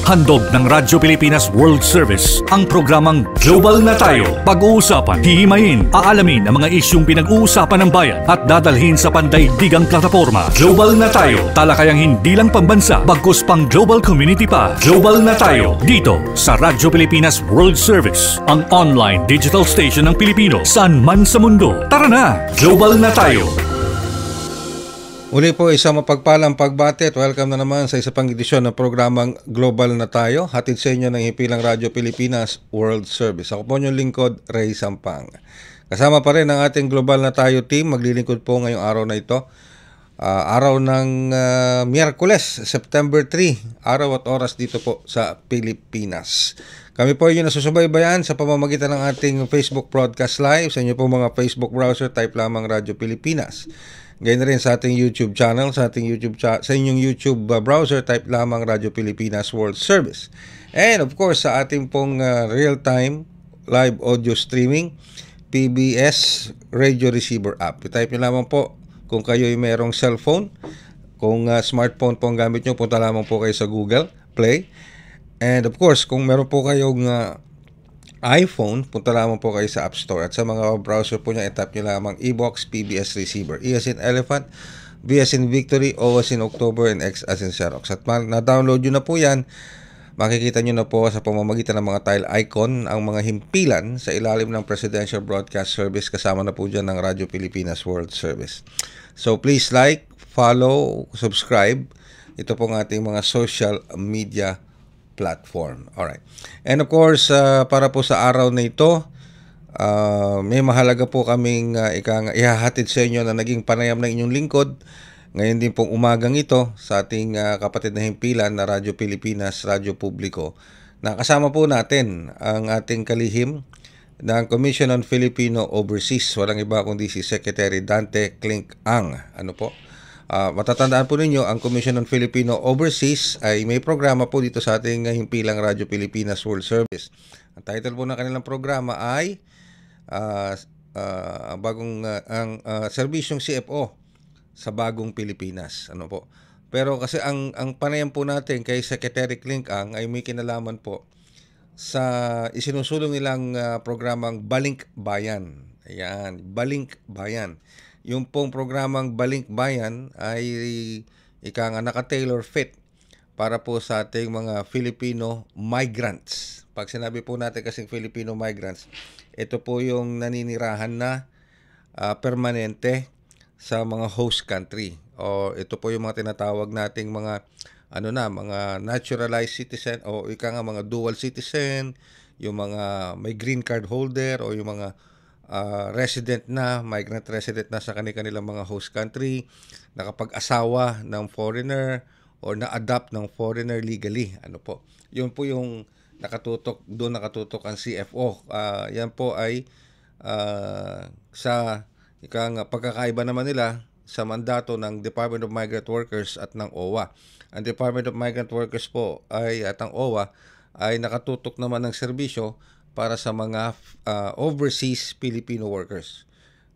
Handog ng Radyo Pilipinas World Service ang programang Global na Tayo. Pag-uusapan, hihimayin, aalamin ang mga isyung pinag-uusapan ng bayan at dadalhin sa pandaigdigang plataforma. Global na Tayo, talakayang hindi lang pambansa, bagkus pang global community pa. Global na Tayo, dito sa Radyo Pilipinas World Service, ang online digital station ng Pilipino saan man sa mundo. Tara na, Global na Tayo! Uli po isang mapagpalang pagbati at welcome na naman sa isa pang edisyon ng programang Global na Tayo, hatid sa inyo ng Himpilang Radyo Pilipinas World Service. Ako po yung lingkod, Ray Sampang. Kasama pa rin ang ating Global na Tayo team, maglilingkod po ngayong araw na ito. Araw ng Miyerkules, September 3, araw at oras dito po sa Pilipinas. Kami po yung nasusubaybayan sa pamamagitan ng ating Facebook broadcast live. Sa inyo po mga Facebook browser, type lamang Radyo Pilipinas. Ganyan na rin sa ating YouTube channel, sa inyong YouTube browser, type lamang Radyo Pilipinas World Service. And of course, sa ating pong real-time live audio streaming, PBS Radio Receiver app. I-type nyo lamang po kung kayo ay mayroong cellphone. Kung smartphone po ang gamit nyo, punta lamang po kayo sa Google Play. And of course, kung meron po kayong iPhone, punta lamang po kayo sa App Store. At sa mga browser po niya, i-tap nyo lamang eBox PBS Receiver. E as in Elephant, V as in Victory, O as in October, and X as in Xerox. At na-download nyo na po yan, makikita nyo na po sa pamamagitan ng mga tile icon ang mga himpilan sa ilalim ng Presidential Broadcast Service. Kasama na po dyan ng Radyo Pilipinas World Service. So please like, follow, subscribe. Ito po ang ating mga social media platform. Alright. And of course, para po sa araw na ito, may mahalaga po kaming ihahatid sa inyo na naging panayam ng inyong lingkod. Ngayon din pong umagang ito sa ating kapatid na himpilan na Radyo Pilipinas, Radyo Publiko. Nakasama po natin ang ating kalihim ng Commission on Filipino Overseas. Walang iba kundi si Secretary Dante Clink Ang. Ano po? Matatandaan po ninyo, ang Commission on Filipino Overseas ay may programa po dito sa ating himpilang Radyo Pilipinas World Service. Ang title po ng kanilang programa ay Serbisyong CFO sa Bagong Pilipinas. Ano po? Pero kasi ang panayam po natin kay Secretary Clink Ang ay may kinalaman po sa isinusulong nilang programang Balink Bayan. Ayan, Balink Bayan. Yung pong programang Balink Bayan ay naka-tailor fit para po sa ating mga Filipino migrants. Pag sinabi po natin kasing Filipino migrants, ito po yung naninirahan na permanente sa mga host country. O ito po yung mga tinatawag nating mga mga naturalized citizen o mga dual citizen, yung mga may green card holder o yung mga migrant resident na sa kanilang mga host country, nakapag-asawa ng foreigner or na-adopt ng foreigner legally. Ano po? Yun po yung nakatutok ang CFO. Yan po ay sa pagkakaiba naman nila sa mandato ng Department of Migrant Workers at ng OWA. Ang Department of Migrant Workers po at ang OWA ay nakatutok naman ng serbisyo para sa mga overseas Filipino workers.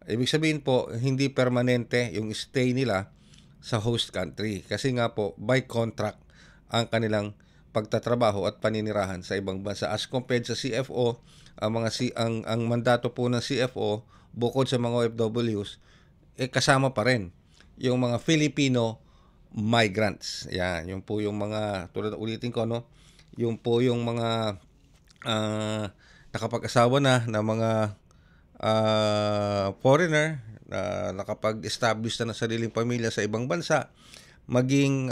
Ibig sabihin po, hindi permanente yung stay nila sa host country. Kasi nga po, by contract ang kanilang pagtatrabaho at paninirahan sa ibang bansa. As compared sa CFO, ang mandato po ng CFO, bukod sa mga OFWs, kasama pa rin yung mga Filipino migrants. Yan, yung po yung mga, tulad ulitin ko, yung po yung mga nakapag-asawa na ng mga foreigner na nakapag-establish na ng sariling pamilya sa ibang bansa, maging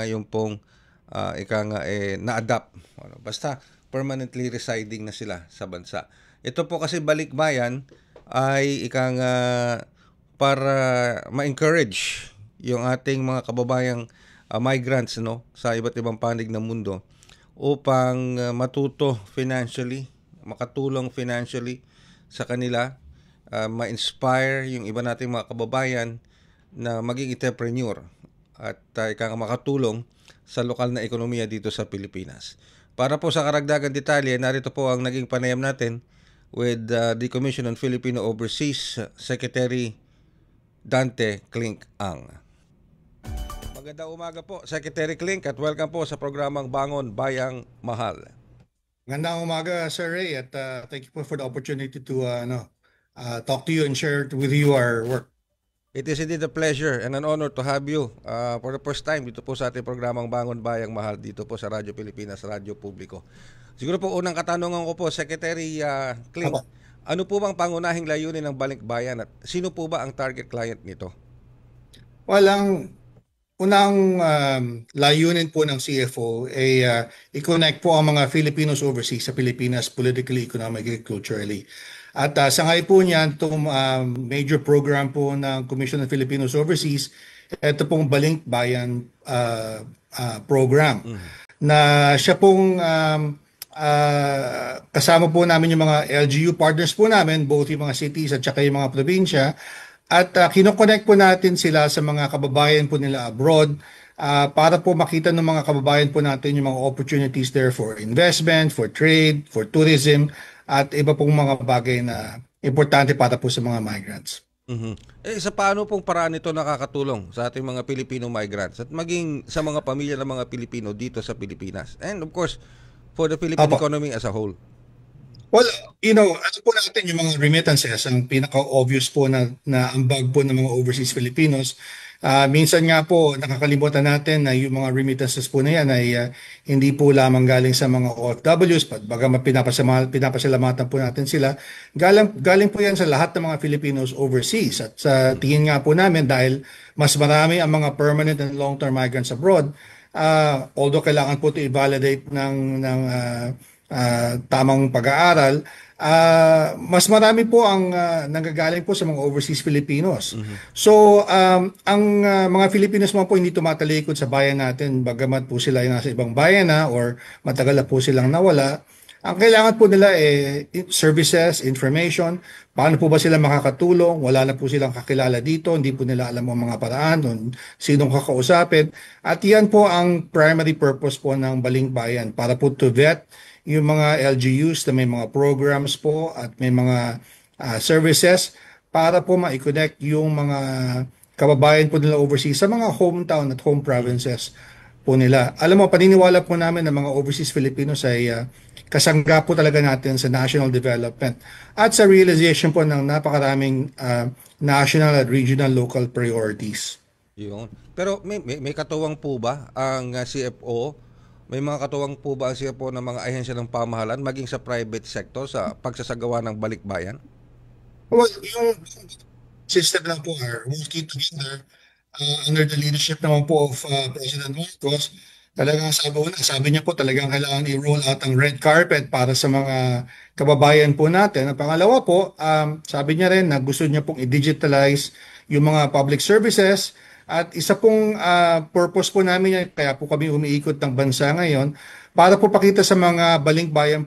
yung pong na-adapt. Basta permanently residing na sila sa bansa. Ito po kasi Balik Bayan ay para ma-encourage yung ating mga kababayang migrants sa iba't ibang panig ng mundo upang matuto financially, makatulong financially sa kanila, ma-inspire yung iba nating mga kababayan na maging entrepreneur at makatulong sa lokal na ekonomiya dito sa Pilipinas. Para po sa karagdagan detalye, narito po ang naging panayam natin with the Commission on Filipino Overseas, Secretary Dante Clink Ang. Magandang umaga po, Secretary Clink, at welcome po sa programang Bangon Bayang Mahal. Magandang umaga, Sir Ray, at thank you po for the opportunity to talk to you and share with you our work. It is indeed a pleasure and an honor to have you for the first time dito po sa ating programang Bangon Bayang Mahal dito po sa Radyo Pilipinas, Radyo Publiko. Siguro po unang katanungan ko po, Secretary Clink, ano po bang pangunahing layunin ng Balikbayan at sino po ba ang target client nito? Walang unang layunin po ng CFO ay i-connect po ang mga Filipinos overseas sa Pilipinas politically, economically, culturally. At sa ngayon po niyan, itong major program po ng Commission of Filipinos Overseas, ito pong Balikbayan program na siya pong kasama po namin yung mga LGU partners po namin, both yung mga cities at saka yung mga probinsya. At kinoconnect po natin sila sa mga kababayan po nila abroad para po makita ng mga kababayan po natin yung mga opportunities there for investment, for trade, for tourism, at iba pong mga bagay na importante para po sa mga migrants. Sa paano pong paraan ito nakakatulong sa ating mga Filipino migrants at maging sa mga pamilya ng mga Pilipino dito sa Pilipinas? And of course, for the Philippine economy as a whole. Well, ano po natin yung mga remittances, ang pinaka-obvious po na ambag po ng mga overseas Filipinos. Minsan nga po, nakakalimutan natin na yung mga remittances po na yan ay hindi po lamang galing sa mga OFWs, bagamat pinapasalamatan po natin sila. Galing po yan sa lahat ng mga Filipinos overseas. At sa tingin nga po namin, dahil mas marami ang mga permanent and long-term migrants abroad, although kailangan po ito i-validate ng tamang pag-aaral, mas marami po ang nanggagaling po sa mga overseas Filipinos. So, ang mga Filipinos mo po hindi tumatalikod sa bayan natin, bagamat po sila ay nasa ibang bayan na or matagal na po silang nawala. Ang kailangan po nila services, information, paano po ba sila makakatulong, wala na po silang kakilala dito, hindi po nila alam ang mga paraan, sinong kakausapin. At yan po ang primary purpose po ng Balikbayan, para po to vet yung mga LGUs na may mga programs po at may mga services para po ma-connect yung mga kababayan po nila overseas sa mga hometown at home provinces po nila. Alam mo, paniniwala po namin ng mga overseas Filipinos ay kasangga po talaga natin sa national development at sa realization po ng napakaraming national at regional local priorities. Yun. Pero may katuwang po ba ang CFO? May mga katuwang po ba ang CFO ng mga ahensya ng pamahalaan maging sa private sector sa pagsasagawa ng Balikbayan? Well, yung system lang po are working together under the leadership naman po of President Marcos. Talagang sabi niya po talagang kailangan i-roll out ang red carpet para sa mga kababayan po natin. Ang pangalawa po, sabi niya rin na gusto niya pong i-digitalize yung mga public services. At isa pong purpose po namin yan, kaya po kami umiikot ng bansa ngayon, para po pakita sa mga Balikbayan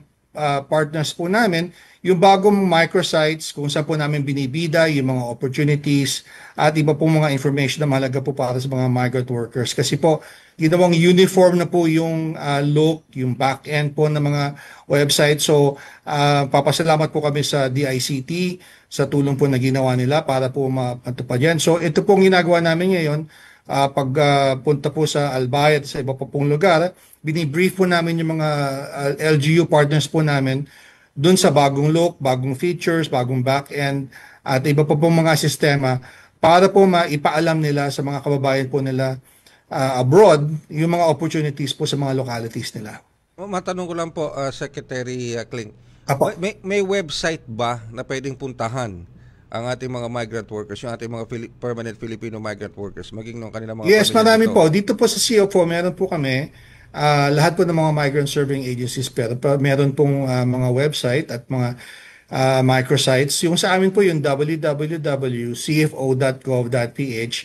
partners po namin yung bagong microsites kung saan po namin binibida yung mga opportunities at iba pong mga information na mahalaga po para sa mga migrant workers. Kasi po, ginawang uniform na po yung look, yung back-end po ng mga website. So, papasalamat po kami sa DICT sa tulong po na ginawa nila para po matupad yan. So, ito pong ginagawa namin ngayon. Pagpunta po sa Albay at sa iba pa pong lugar, binibrief po namin yung mga LGU partners po namin dun sa bagong look, bagong features, bagong back-end, at iba pa pong mga sistema para po maipaalam nila sa mga kababayan po nila abroad yung mga opportunities po sa mga localities nila. Matanong ko lang po, Secretary Clink, may website ba na pwedeng puntahan ang ating mga migrant workers, yung ating mga permanent Filipino migrant workers, maging ng kanilang mga Yes, marami dito? po. Dito po sa CFO, meron po kami lahat po ng mga migrant serving agencies, pero meron pong mga website at mga microsites. Yung sa amin po yung www.cfo.gov.ph.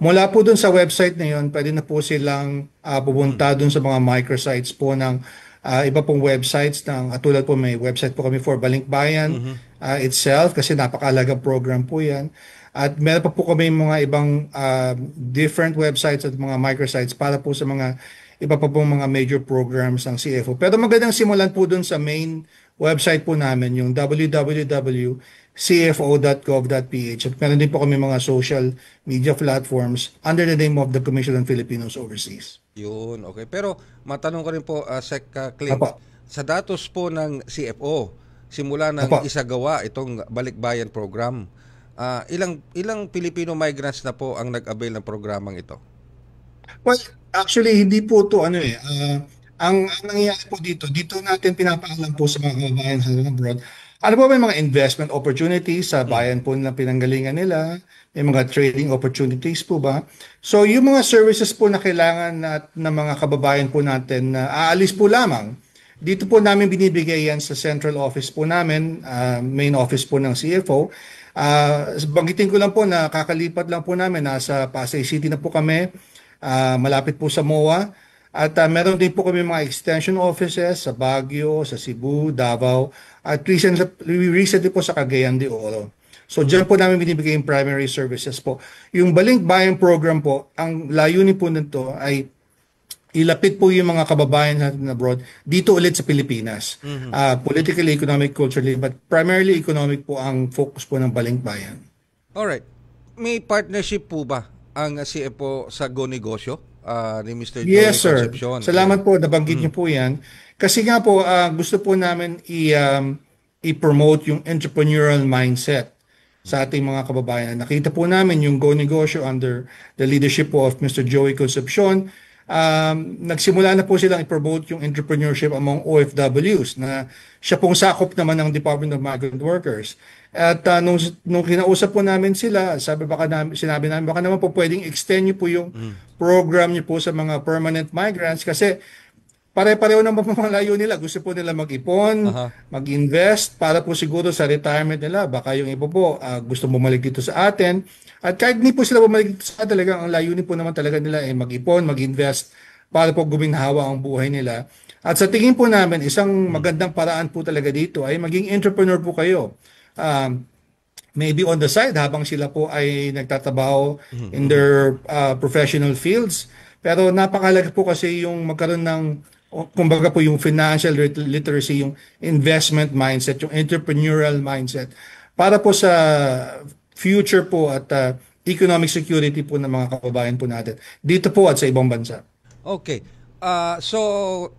Mula po dun sa website na yun, pwede na po silang pupunta dun sa mga microsites po ng iba pong websites ng katulad po may website po kami for Balikbayan itself kasi napakahalagang program po yan. At meron pa po kami mga ibang different websites at mga microsites para po sa mga iba pa pong mga major programs ng CFO. Pero magandang simulan po dun sa main website po namin, yung www.cfo.gov.ph. cfo.gov.ph. At meron din po kami mga social media platforms under the name of the Commission on Filipinos Overseas. Yun, okay. Pero matanong ko rin po, Sec Cling, Apo. sa datos po ng CFO, simula ng Apo. isagawa itong Balikbayan program, ilang Filipino migrants na po ang nag-avail ng programang ito? Well, actually, hindi po ito ang nangyayari po dito natin pinapaalam po sa mga kababayan sa abroad. Ano po, may mga investment opportunities sa bayan po na pinanggalingan nila, may mga trading opportunities po ba? So yung mga services po na kailangan ng mga kababayan po natin na aalis po lamang, dito po namin binibigay yan sa central office po namin, main office po ng CFO. Banggitin ko lang po na kakalipat lang po namin, nasa Pasay City na po kami, malapit po sa MOA. At meron din po kami mga extension offices sa Baguio, sa Cebu, Davao, at recently po sa Cagayan de Oro. So dyan po namin binibigay yung primary services po. Yung Balikbayan program po, ang layunin po nito ay ilapit po yung mga kababayan natin abroad dito ulit sa Pilipinas. Politically, economic, culturally, but primarily economic po ang focus po ng Balikbayan. Alright. May partnership po ba ang CFO sa Go Negosyo? Ni Mr. Joey Yes, sir. Concepcion? Salamat po, nabanggit niyo po yan. Kasi nga po, gusto po namin i-promote yung entrepreneurial mindset sa ating mga kababayan. Nakita po namin yung Go Negosyo under the leadership po of Mr. Joey Concepcion. Nagsimula na po silang i-promote yung entrepreneurship among OFWs na siya pong sakop naman ng Department of Migrant Workers. At nung kinausap po namin sila, sinabi namin baka naman po pwedeng extend niyo po yung program niyo po sa mga permanent migrants kasi pare-pareho naman po mga layo nila. Gusto po nila mag-ipon, mag-invest para po siguro sa retirement nila. Baka yung iba po gusto bumalik dito sa atin. At kahit hindi po sila bumalik dito sa atin, talagang ang layunin po naman talaga nila ay mag-ipon, mag-invest para po guminhawa ang buhay nila. At sa tingin po namin, isang magandang paraan po talaga dito ay maging entrepreneur po kayo. Maybe on the side habang sila po ay nagtatrabaho in their professional fields. Pero napakalaga po kasi yung magkaroon ng kumbaga po yung financial literacy, yung investment mindset, yung entrepreneurial mindset para po sa future po at economic security po ng mga kababayan po natin dito po at sa ibang bansa. Okay. So,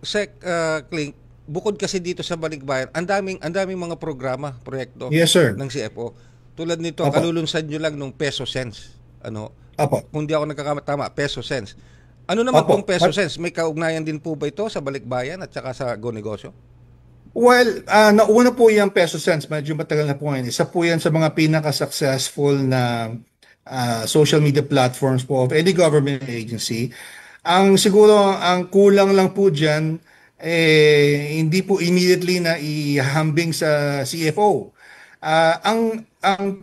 Sec Cling, bukod kasi dito sa Balikbayan, ang daming mga programa, proyekto Yes, sir. ng CFO. Tulad nito, Apo. kalulunsad nyo lang nung Peso Sense. Apo. Kung di ako nagkakamata, Peso Sense. Ano naman Apo. pong Peso Sense? May kaugnayan din po ba ito sa Balikbayan at saka sa Go Negosyo? Well, nauna po yung Peso Sense, medyo matagal na po ngayon. Isa po yan sa mga pinaka-successful na social media platforms po of any government agency. Ang kulang lang po dyan, hindi po immediately na ihambing sa CFO. Ang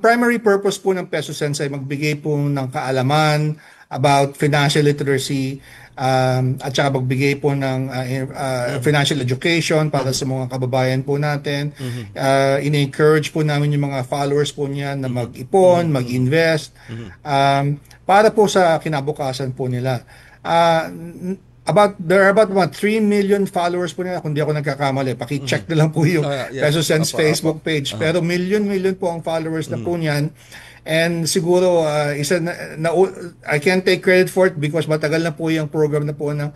primary purpose po ng Peso Sense ay magbigay po ng kaalaman about financial literacy at saka magbigay po ng financial education para sa mga kababayan po natin. In-encourage po namin yung mga followers po niyan na mag-ipon, mag-invest para po sa kinabukasan po nila. There are about 3 million followers po nila kung di ako nagkakamali. Paki-check na lang po yung Peso Sense Facebook page. Pero million po ang followers na po niyan. And siguro I can't take credit for it because matagal na po yung program na po ng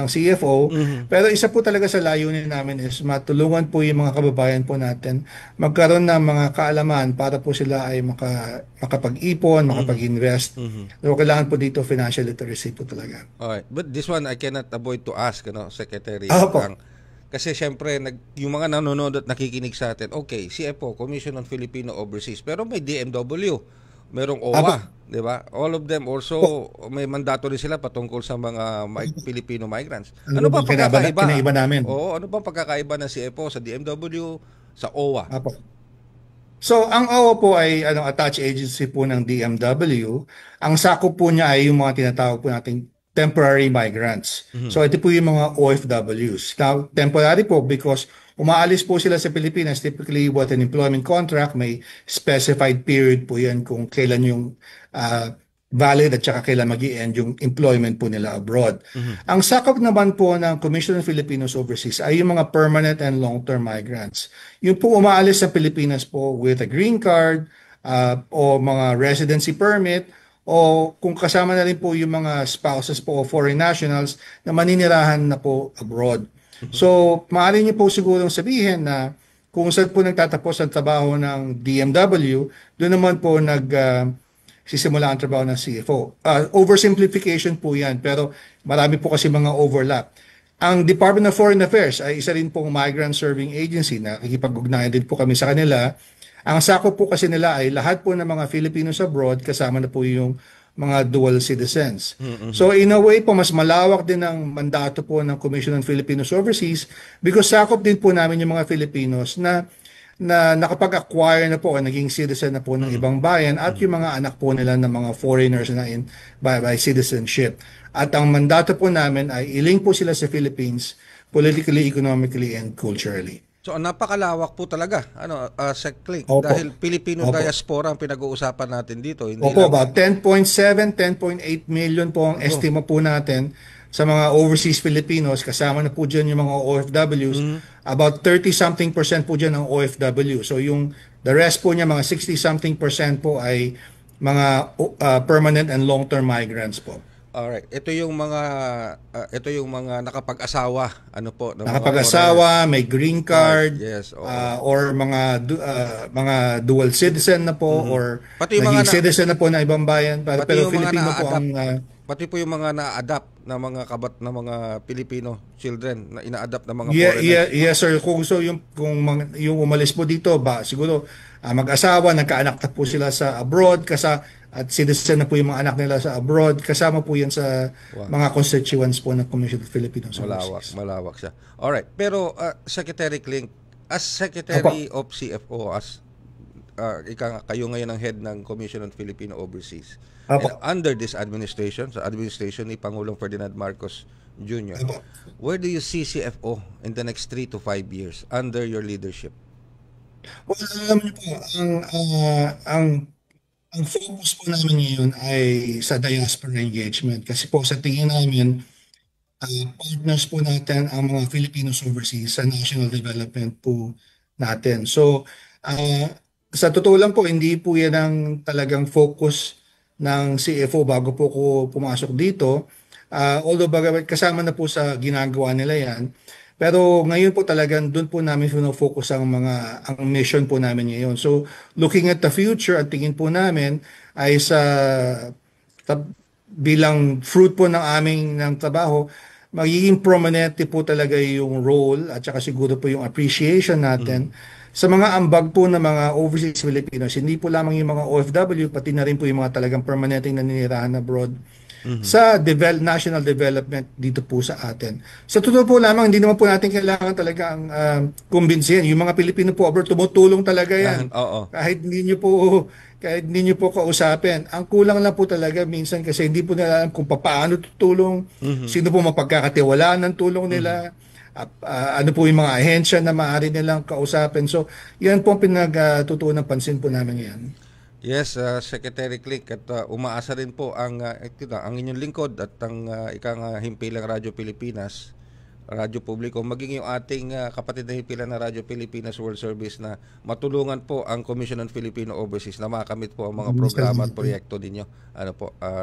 CFO. Pero isa po talaga sa layunin namin is matulungan po yung mga kababayan po natin magkaroon ng mga kaalaman para po sila ay makapag-ipon, makapag-invest. So kailangan po dito financial literacy po talaga. Alright. But this one, I cannot avoid to ask, Secretary. Kasi syempre, yung mga nanonood at nakikinig sa atin, okay, CFO, Commission on Filipino Overseas, pero may DMW, merong OWA, di ba? All of them also, may mandato rin sila patungkol sa mga Filipino migrants. Ano ba pagkakaiba? Kinaiba namin. Oo, ano ba pagkakaiba ng CFO sa DMW, sa OWA? So, ang OWA po ay attached agency po ng DMW. Ang sakop po niya ay yung mga tinatawag po nating temporary migrants. So ito po yung mga OFWs. Now, temporary po because umaalis po sila sa Pilipinas, typically what an employment contract, may specified period po yan kung kailan yung valid at saka kailan mag-i-end yung employment po nila abroad. Ang sakop naman po ng Commission on Filipinos Overseas ay yung mga permanent and long-term migrants. Yung po umaalis sa Pilipinas po with a green card o mga residency permit o kung kasama na rin po yung mga spouses po o foreign nationals na maninirahan na po abroad. So, maaari niyo po sigurong sabihin na kung saan po nagtatapos ang trabaho ng DMW, doon naman po sisimula ang trabaho ng CFO. Oversimplification po yan, pero marami po kasi mga overlap. Ang Department of Foreign Affairs ay isa rin pong migrant serving agency na nakikipag-ugnayan din po kami sa kanila. Ang sakop po kasi nila ay lahat po ng mga Filipinos abroad, kasama na po yung mga dual citizens. So in a way po, mas malawak din ang mandato po ng Commission on Filipinos Overseas because sakop din po namin yung mga Filipinos na nakapag-acquire na po, naging citizen na po ng ibang bayan at yung mga anak po nila ng mga foreigners na by citizenship. At ang mandato po namin ay iling po sila sa Philippines politically, economically, and culturally. So napakalawak po talaga, Sec Clink, Opo. dahil Filipino Opo. diaspora ang pinag-uusapan natin dito. Hindi Opo, lang, about 10.7, 10.8 million po ang estimate po natin sa mga overseas Filipinos. Kasama na po dyan yung mga OFWs. About 30-something% po dyan ang OFW. So yung the rest po niya, mga 60-something% po ay mga permanent and long-term migrants po. alright, ito yung mga nakapag-asawa, ng mga Nakapag-asawa, may green card, yes, oo. or mga dual citizen na po, or Pati yung naging mga citizen na po ng ibang bayan. Pati Pero yung mga Filipino po na-adapt. ang... Pati po yung mga na-adapt na mga na mga Filipino children na ina-adapt na mga Yeah, foreigners. yes sir. Kung yung umalis po dito siguro mag-asawa, nagkaanak na po sila sa abroad at citizen na po yung mga anak nila sa abroad, kasama po yan sa mga constituents po ng Commission of Filipinos Overseas. Malawak siya. Alright, pero Secretary Clink, as Secretary of CFO, kayo ngayon ang head ng Commission on Filipino Overseas. Apo. And under this administration, sa administration ni Pangulong Ferdinand Marcos Jr., Apo. where do you see CFO in the next 3 to 5 years under your leadership? Well, alam niyo po, ang focus po namin ngayon ay sa diaspora engagement. Kasi po sa tingin namin, partners po natin ang mga Filipinos overseas sa national development po natin. So, sa totoo lang po, hindi po yan ang talagang focus ng CFO bago po ko pumasok dito. Although kasama na po sa ginagawa nila yan. Pero ngayon po talagang doon po namin focus ang mission po namin ngayon. So looking at the future, at tingin po namin ay bilang fruit po ng trabaho, magiging prominente po talaga yung role at saka siguro po yung appreciation natin sa mga ambag po ng mga overseas Filipinos. Hindi po lamang yung mga OFW, pati na rin po yung mga talagang permanenteng naninirahan abroad sa national development dito po sa atin. Sa totoo po lamang, hindi naman po natin kailangan talaga ang kumbinsihin. Yung mga Pilipino po abroad, tumutulong talaga yan. Kahit hindi nyo po kausapin. Ang kulang lang po talaga minsan kasi hindi po nila alam kung paano tutulong, sino po mapagkakatiwalaan ng tulong nila, ano po yung mga ahensya na maaari nilang kausapin. So, yan po ang pinagtutuon ng pansin po namin yan. Yes, Secretary Clink, at umaasa rin po ang inyong lingkod at ang ikang himpilang Radyo Pilipinas, Radyo Publiko, maging yung ating kapatid na himpilan na Radyo Pilipinas World Service na matulungan po ang Commission on Filipino Overseas na makamit po ang mga programa at proyekto ninyo.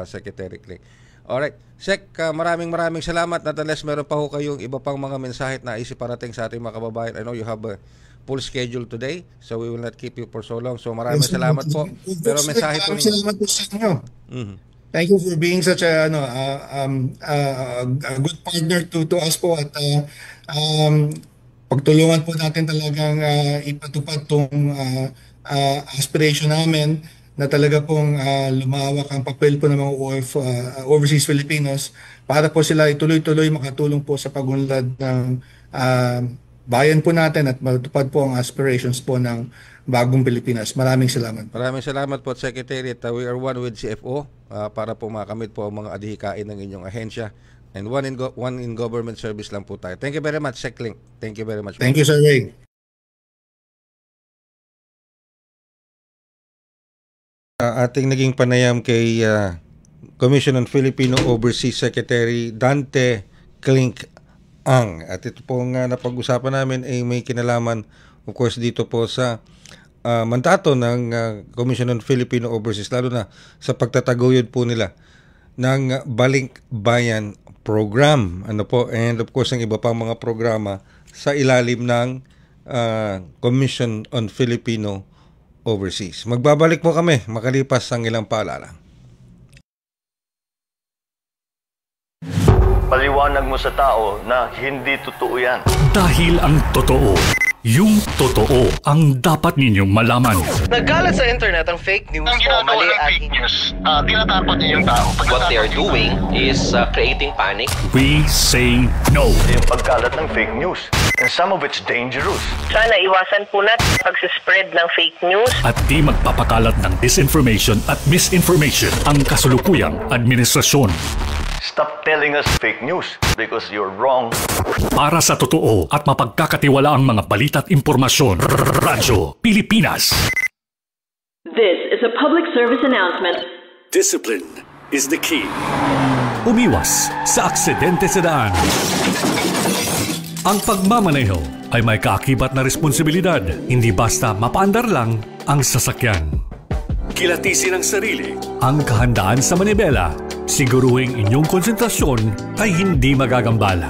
Secretary Clink. Alright, Sec, maraming salamat. Nonetheless, meron pa ho kayong iba pang mga mensahe na isip parating sa ating mga kababayan. I know you have a full schedule today, so we will not keep you for so long. So maraming salamat po. Pero mensahe po ninyo. Salamat po sa inyo. Thank you for being such a good partner to us po at pagtulungan po natin talagang ipatupad tong aspiration namin na talaga pong lumawak ang papel po ng mga overseas Filipinos para po sila ituloy-tuloy makatulong po sa pagunlad ng bayan po natin at matupad po ang aspirations po ng bagong Pilipinas. Maraming salamat. Maraming salamat po, Secretary. We are one with CFO para po makamit po ang mga adhikain ng inyong ahensya. And one in government service lang po tayo. Thank you very much, Sec Clink. Thank you very much. Thank you, Sir Ray. Ating naging panayam kay Commission on Filipino Overseas Secretary Dante Klink Ang. At ito po nga napag-usapan namin ay may kinalaman, of course, dito po sa mandato ng Commission on Filipino Overseas, lalo na sa pagtataguyod po nila ng Balik Bayan Program. Ano po, and of course, ang iba pang mga programa sa ilalim ng Commission on Filipino Overseas. Magbabalik po kami makalipas ang ilang paalala. Paliwanag mo sa tao na hindi totoo yan. Dahil ang totoo, yung totoo ang dapat ninyong malaman. Nagkalat sa internet ang fake news Ang o ginagawa mali ng at fake news, tinatapon niya yung tao. What they are doing is creating panic. We say no. Yung pagkalat ng fake news. And some of it's dangerous. Sana iwasan po natin pagsispread ng fake news. At di magpapakalat ng disinformation at misinformation ang kasulukuyang administrasyon. Stop telling us fake news because you're wrong. Para sa totoo at mapagkakatiwalaang mga balita at impormasyon, Radyo Pilipinas. This is a public service announcement. Discipline is the key. Umiwas sa aksidente sa daan. Ang pagmamaneho ay may kaakibat na responsibilidad. Hindi basta mapaandar lang ang sasakyan. Kilatisin ang sarili, ang kahandaan sa manibela. Siguruhing inyong konsentrasyon ay hindi magagambala.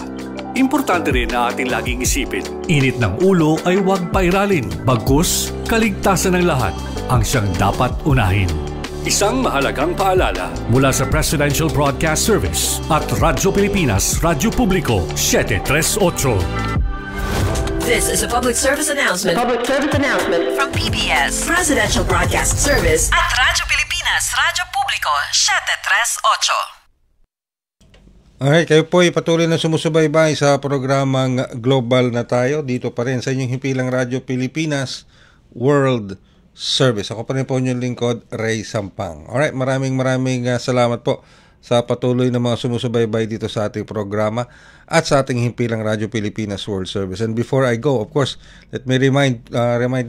Importante rin na ating laging isipin, init ng ulo ay huwag pairalin. Bagkus, kaligtasan ng lahat ang siyang dapat unahin. Isang mahalagang paalala mula sa Presidential Broadcast Service at Radyo Pilipinas, Radyo Publiko 738. This is a public service announcement. Public service announcement From PBS, Presidential Broadcast Service at Radyo Pilipinas, Radyo Publiko 738. Alright, kayo po ay patuloy na sumusubaybay sa programang Global na Tayo. Dito pa rin sa inyong himpilang Radyo Pilipinas World Service. Ako pa rin po inyong lingkod, Ray Sampang. Alright, maraming salamat po sa patuloy na mga sumusubaybay dito sa ating programa at sa ating himpilang Radyo Pilipinas World Service. And before I go, of course, let me remind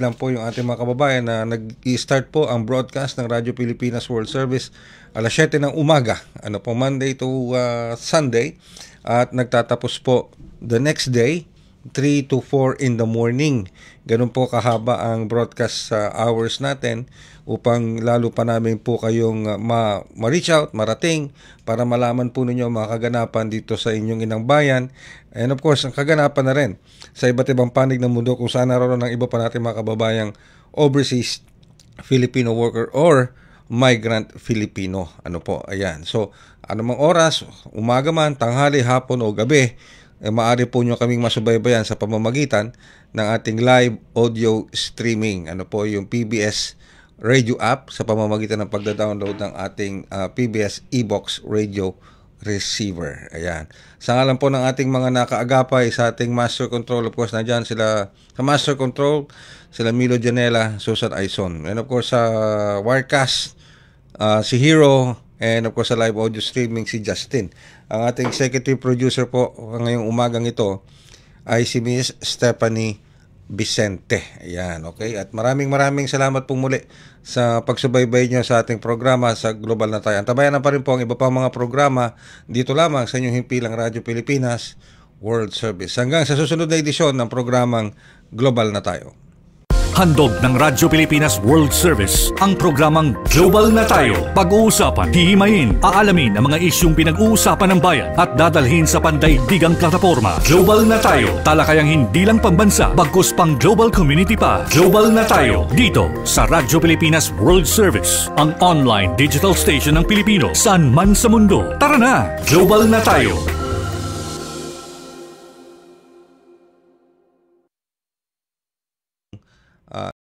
lang po yung ating mga kababayan na nag-i-start po ang broadcast ng Radyo Pilipinas World Service alas 7 ng umaga, ano po, Monday to Sunday, at nagtatapos po the next day 3 to 4 in the morning. Ganun po kahaba ang broadcast hours natin upang lalo pa namin po kayong ma-reach out, marating, para malaman po ninyo mga kaganapan dito sa inyong inang bayan. And of course, ang kaganapan na rin sa iba't ibang panig ng mundo kung saan naroon ng iba pa natin mga kababayang overseas Filipino worker or migrant Filipino. Ano po, ayan. So, anumang oras, umaga man, tanghali, hapon o gabi, maaari po nyo kaming masubaybayan sa pamamagitan ng ating live audio streaming. Ano po, yung PBS Radio app sa pamamagitan ng pagda-download ng ating PBS e-box radio receiver. Ayan. Sa ngalan po ng ating mga nakaagapay sa ating Master Control, of course, na dyan sila sa Master Control, sila Milo Janela, Susan Aison. And of course, sa Wirecast, si Hero, and of course, sa live audio streaming, si Justin. Ang ating executive producer po ngayong umagang ito ay si Miss Stephanie Vicente. Ayan, okay? At maraming salamat po muli sa pagsubaybay nyo sa ating programa sa Global na Tayo. Antabayan na pa rin po ang iba pang mga programa dito lamang sa inyong himpilang Radyo Pilipinas World Service. Hanggang sa susunod na edisyon ng programang Global na Tayo. Handog ng Radyo Pilipinas World Service ang programang Global na Tayo. Pag-uusapan, hihimayin, aalamin ang mga isyung pinag-uusapan ng bayan at dadalhin sa pandaigdigang plataforma. Global na Tayo, talakayang hindi lang pambansa, bagkus pang global community pa. Global na Tayo, dito sa Radyo Pilipinas World Service, ang online digital station ng Pilipino saan man sa mundo. Tara na, Global na Tayo.